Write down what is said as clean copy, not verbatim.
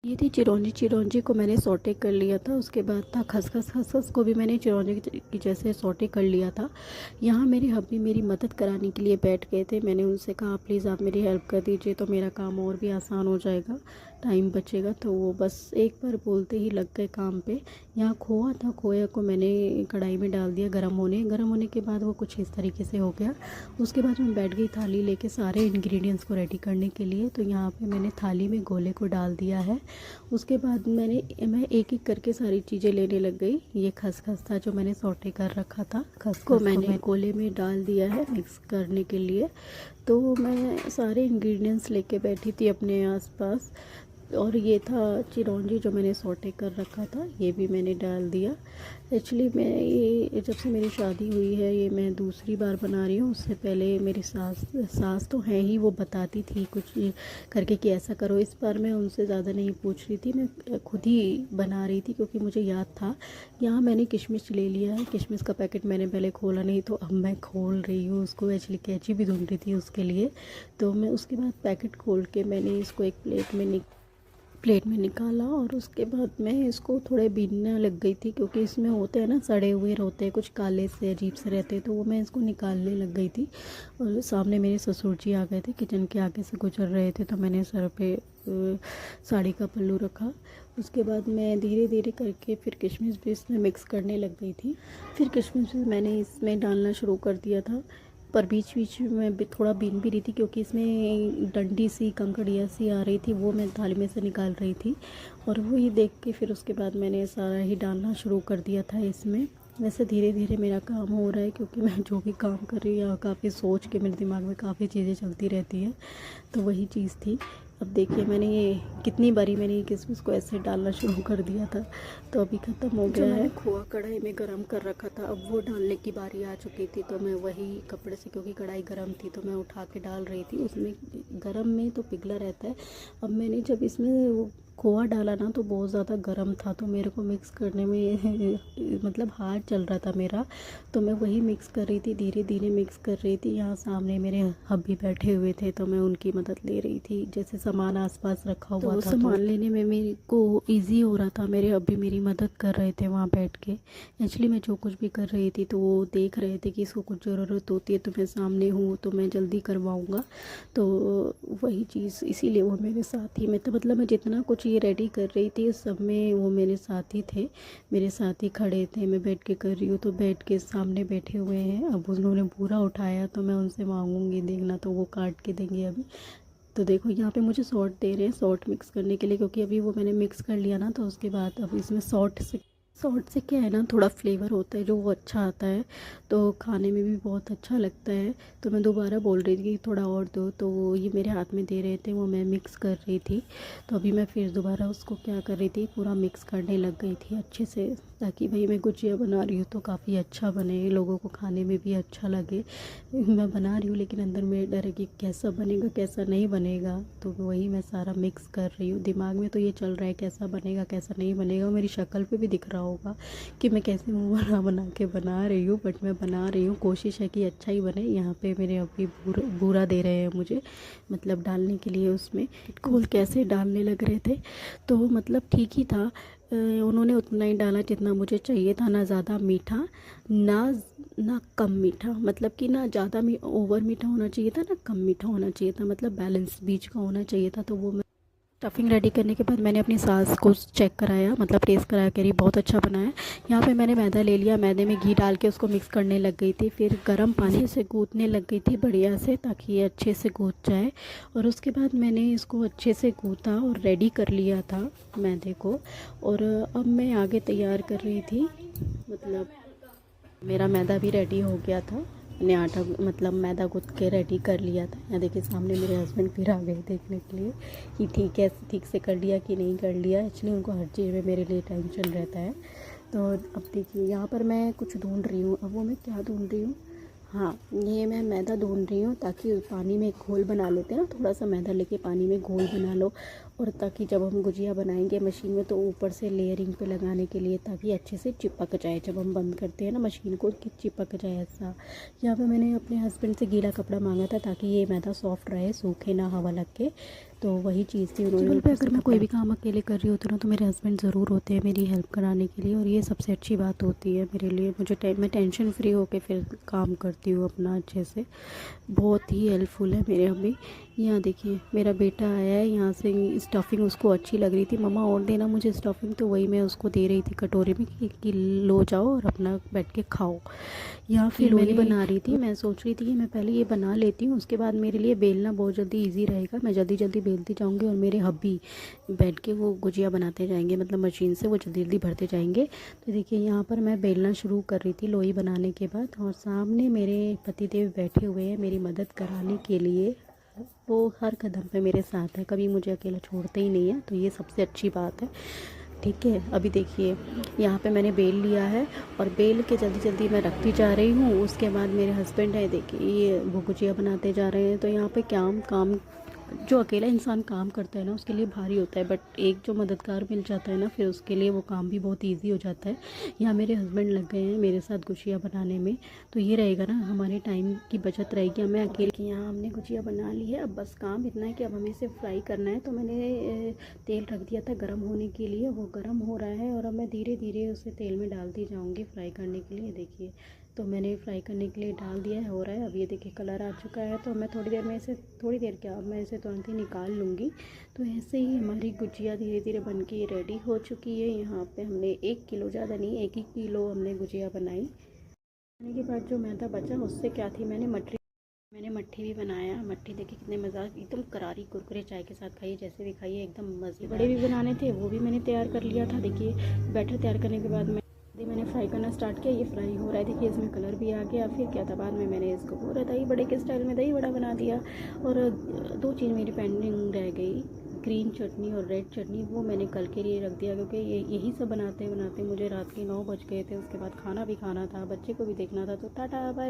ये थी चिरौंजी। चिरौंजी को मैंने सौटे कर लिया था। उसके बाद था खसखस। खसखस को भी मैंने चिरौंजी की जैसे सौटे कर लिया था। यहाँ मेरे हब्बी मेरी मदद कराने के लिए बैठ गए थे। मैंने उनसे कहा प्लीज़ आप मेरी हेल्प कर दीजिए तो मेरा काम और भी आसान हो जाएगा, टाइम बचेगा। तो वो बस एक बार बोलते ही लग गए काम पे। यहाँ खोआ था, खोए को मैंने कढ़ाई में डाल दिया गर्म होने के बाद वो कुछ इस तरीके से हो गया। उसके बाद मैं बैठ गई थाली लेके सारे इंग्रेडिएंट्स को रेडी करने के लिए। तो यहाँ पे मैंने थाली में गोले को डाल दिया है। उसके बाद मैं एक एक करके सारी चीज़ें लेने लग गई। ये खसखस था जो मैंने सौटे कर रखा था, खस को मैंने गोले में डाल दिया है मिक्स करने के लिए। तो मैं सारे इंग्रेडिएंट्स लेके बैठी थी अपने आसपास। और ये था चिरौंजी जो मैंने सौटे कर रखा था, ये भी मैंने डाल दिया। एक्चुअली मैं ये जब से मेरी शादी हुई है ये मैं दूसरी बार बना रही हूँ। उससे पहले मेरी सास तो है ही, वो बताती थी कुछ करके कि ऐसा करो। इस बार मैं उनसे ज़्यादा नहीं पूछ रही थी, मैं खुद ही बना रही थी क्योंकि मुझे याद था। यहाँ मैंने किशमिश ले लिया है। किशमिश का पैकेट मैंने पहले खोला नहीं, तो अब मैं खोल रही हूँ उसको। एक्चुअली कैंची भी ढूंढ रही थी उसके लिए। तो मैं उसके बाद पैकेट खोल के मैंने इसको एक प्लेट में निकाला। और उसके बाद मैं इसको थोड़े बीनने लग गई थी क्योंकि इसमें होते हैं ना सड़े हुए होते हैं, कुछ काले से अजीब से रहते हैं। तो वो मैं इसको निकालने लग गई थी। और सामने मेरे ससुर जी आ गए थे, किचन के आगे से गुजर रहे थे। तो मैंने सर पे साड़ी का पल्लू रखा। उसके बाद मैं धीरे धीरे करके फिर किशमिश भी इसमें मिक्स करने लग गई थी। फिर किशमिश मैंने इसमें डालना शुरू कर दिया था, पर बीच बीच में थोड़ा बीन भी रही थी क्योंकि इसमें डंडी सी कंकड़ियाँ सी आ रही थी, वो मैं थाली में से निकाल रही थी। और वही देख के फिर उसके बाद मैंने सारा ही डालना शुरू कर दिया था इसमें। वैसे धीरे धीरे मेरा काम हो रहा है क्योंकि मैं जो भी काम कर रही हूँ काफ़ी सोच के मेरे दिमाग में काफ़ी चीज़ें चलती रहती है। तो वही चीज़ थी। अब देखिए मैंने ये कितनी बारी मैंने ये किशमिश को ऐसे डालना शुरू कर दिया था। तो अभी ख़त्म हो गया है। खोआ कढ़ाई में गरम कर रखा था, अब वो डालने की बारी आ चुकी थी। तो मैं वही कपड़े से, क्योंकि कढ़ाई गरम थी तो मैं उठा के डाल रही थी। उसमें गरम में तो पिघला रहता है। अब मैंने जब इसमें वो खोआ डाला ना तो बहुत ज़्यादा गर्म था, तो मेरे को मिक्स करने में मतलब हाथ चल रहा था मेरा। तो मैं वही मिक्स कर रही थी, धीरे धीरे मिक्स कर रही थी। यहाँ सामने मेरे हब्बी बैठे हुए थे तो मैं उनकी मदद ले रही थी। जैसे सामान आसपास रखा हुआ था तो सामान लेने में मेरे को ईजी हो रहा था। मेरे हब्बी मेरी मदद कर रहे थे वहाँ बैठ के। एक्चुअली मैं जो कुछ भी कर रही थी तो वो देख रहे थे कि इसको कुछ ज़रूरत होती है तो मैं सामने हूँ तो मैं जल्दी करवाऊँगा। तो वही चीज़ इसीलिए वो मेरे साथ ही में, तो मतलब मैं जितना कुछ ये रेडी कर रही थी सब में वो मेरे साथ ही थे, मेरे साथ ही खड़े थे। मैं बैठ के कर रही हूँ तो बैठ के सामने बैठे हुए हैं। अब उन्होंने पूरा उठाया तो मैं उनसे मांगूंगी, देखना तो वो काट के देंगे अभी। तो देखो यहाँ पे मुझे सॉल्ट दे रहे हैं, सॉल्ट मिक्स करने के लिए, क्योंकि अभी वो मैंने मिक्स कर लिया ना। तो उसके बाद अब इसमें सॉल्ट से क्या है ना, थोड़ा फ्लेवर होता है जो वो अच्छा आता है, तो खाने में भी बहुत अच्छा लगता है। तो मैं दोबारा बोल रही थी कि थोड़ा और दो, तो ये मेरे हाथ में दे रहे थे, वो मैं मिक्स कर रही थी। तो अभी मैं फिर दोबारा उसको क्या कर रही थी, पूरा मिक्स करने लग गई थी अच्छे से, ताकि भाई मैं गुजिया बना रही हूँ तो काफ़ी अच्छा बने, लोगों को खाने में भी अच्छा लगे। मैं बना रही हूँ लेकिन अंदर में डर है कि कैसा बनेगा कैसा नहीं बनेगा। तो वही मैं सारा मिक्स कर रही हूँ। दिमाग में तो ये चल रहा है कैसा बनेगा कैसा नहीं बनेगा, मेरी शक्ल पे भी दिख रहा होगा कि मैं कैसे मुँह बना बना के बना रही हूँ। बट मैं बना रही हूँ, कोशिश है कि अच्छा ही बने। यहाँ पे मेरे अभी बूरा दे रहे हैं मुझे, मतलब डालने के लिए उसमें खोल कैसे डालने लग रहे थे। तो मतलब ठीक ही था। उन्होंने उतना ही डाला जितना मुझे चाहिए था, ना ज़्यादा मीठा ना कम मीठा, मतलब कि ना ज़्यादा ओवर मीठा होना चाहिए था ना कम मीठा होना चाहिए था, मतलब बैलेंस बीच का होना चाहिए था। तो वो मैं स्टफिंग रेडी करने के बाद मैंने अपनी सास को चेक कराया, मतलब टेस्ट कराया, कह रही बहुत अच्छा बना है। यहाँ पे मैंने मैदा ले लिया, मैदे में घी डाल के उसको मिक्स करने लग गई थी। फिर गर्म पानी से गूँथने लग गई थी बढ़िया से, ताकि ये अच्छे से गूँथ जाए। और उसके बाद मैंने इसको अच्छे से गूँथा और रेडी कर लिया था मैदे को। और अब मैं आगे तैयार कर रही थी, मतलब मेरा मैदा भी रेडी हो गया था। मैंने आटा मतलब मैदा गूँथ के रेडी कर लिया था। यहाँ देखिए सामने मेरे हस्बैंड फिर आ गए देखने के लिए कि ठीक से कर लिया कि नहीं कर लिया। एक्चुअली उनको हर चीज़ में मेरे लिए टेंशन रहता है। तो अब देखिए यहाँ पर मैं कुछ ढूंढ रही हूँ। अब वो मैं क्या ढूंढ रही हूँ, हाँ ये मैं मैदा ढूंढ रही हूँ, ताकि पानी में घोल बना लेते हैं ना, थोड़ा सा मैदा लेके पानी में घोल बना लो। और ताकि जब हम गुजिया बनाएंगे मशीन में तो ऊपर से लेयरिंग पे लगाने के लिए, ताकि अच्छे से चिपक जाए जब हम बंद करते हैं ना मशीन को, कि चिपक जाए ऐसा। यहाँ पे मैंने अपने हस्बैंड से गीला कपड़ा मांगा था ताकि ये मैदा सॉफ्ट रहे, सूखे ना हवा लग के। तो वही चीज़ थी। उन्होंने पे अगर मैं कोई भी काम अकेले कर रही होती हूँ ना तो मेरे हस्बैंड ज़रूर होते हैं मेरी हेल्प कराने के लिए, और ये सबसे अच्छी बात होती है मेरे लिए। मैं टेंशन फ्री होकर फिर काम करती हूँ अपना अच्छे से। बहुत ही हेल्पफुल है मेरे हस्बैंड। यहाँ देखिए मेरा बेटा आया है, यहाँ से स्टफिंग उसको अच्छी लग रही थी, मम्मा और देना मुझे स्टफिंग, तो वही मैं उसको दे रही थी कटोरे में कि लो जाओ और अपना बैठ के खाओ। यहाँ फिर लोई बना रही थी, मैं सोच रही थी कि मैं पहले ये बना लेती हूँ, उसके बाद मेरे लिए बेलना बहुत जल्दी इजी रहेगा, मैं जल्दी जल्दी बेलती जाऊँगी और मेरे हब्बी बैठ के वो गुजिया बनाते जाएंगे, मतलब मशीन से वो जल्दी जल्दी भरते जाएंगे। तो देखिए यहाँ पर मैं बेलना शुरू कर रही थी लोई बनाने के बाद, और सामने मेरे पतिदेव बैठे हुए हैं मेरी मदद कराने के लिए। वो हर कदम पे मेरे साथ है, कभी मुझे अकेला छोड़ते ही नहीं है, तो ये सबसे अच्छी बात है। ठीक है, अभी देखिए यहाँ पे मैंने बेल लिया है और बेल के जल्दी जल्दी मैं रखती जा रही हूँ। उसके बाद मेरे हस्बैंड है, देखिए ये वो गुजिया बनाते जा रहे हैं। तो यहाँ पे क्या काम जो अकेला इंसान काम करता है ना उसके लिए भारी होता है, बट एक जो मददगार मिल जाता है ना फिर उसके लिए वो काम भी बहुत ईजी हो जाता है। यहाँ मेरे हस्बैंड लग गए हैं मेरे साथ गुजिया बनाने में, तो ये रहेगा ना हमारे टाइम की बचत रहेगी। अब मैं अकेले की यहाँ हमने गुजिया बना ली है, अब बस काम इतना है कि अब हमें इसे फ्राई करना है। तो मैंने तेल रख दिया था गर्म होने के लिए, वो गर्म हो रहा है और अब मैं धीरे धीरे उसे तेल में डालती जाऊँगी फ्राई करने के लिए। देखिए तो मैंने फ्राई करने के लिए डाल दिया है, हो रहा है। अब ये देखिए कलर आ चुका है, तो मैं थोड़ी देर में इसे, थोड़ी देर क्या, मैं इसे तुरंत ही निकाल लूँगी। तो ऐसे ही हमारी गुजिया धीरे धीरे बन के रेडी हो चुकी है। यहाँ पे हमने 1 किलो, ज़्यादा नहीं 1 ही किलो हमने गुजिया बनाई। खाने के बाद जो मैदा बचा उससे क्या थी, मैंने मट्ठी भी बनाया। मट्ठी देखिए कितने मज़ा, एकदम करारी कुरकुरे चाय के साथ खाइए, जैसे भी खाइए एकदम मज़े। बड़े भी बनाने थे वो भी मैंने तैयार कर लिया था। देखिए बैटर तैयार करने के बाद मैंने फ्राई करना स्टार्ट किया, ये फ्राई हो रहा है। देखिए इसमें कलर भी आ गया। फिर क्या था, बाद में मैंने इसको पूरा दही बड़े के स्टाइल में दही बड़ा बना दिया। और 2 चीज़ मेरी पेंडिंग रह गई, ग्रीन चटनी और रेड चटनी, वो मैंने कल के लिए रख दिया, क्योंकि यही सब बनाते बनाते मुझे रात के 9 बज गए थे। उसके बाद खाना भी खाना था, बच्चे को भी देखना था। तो टाटा बाय।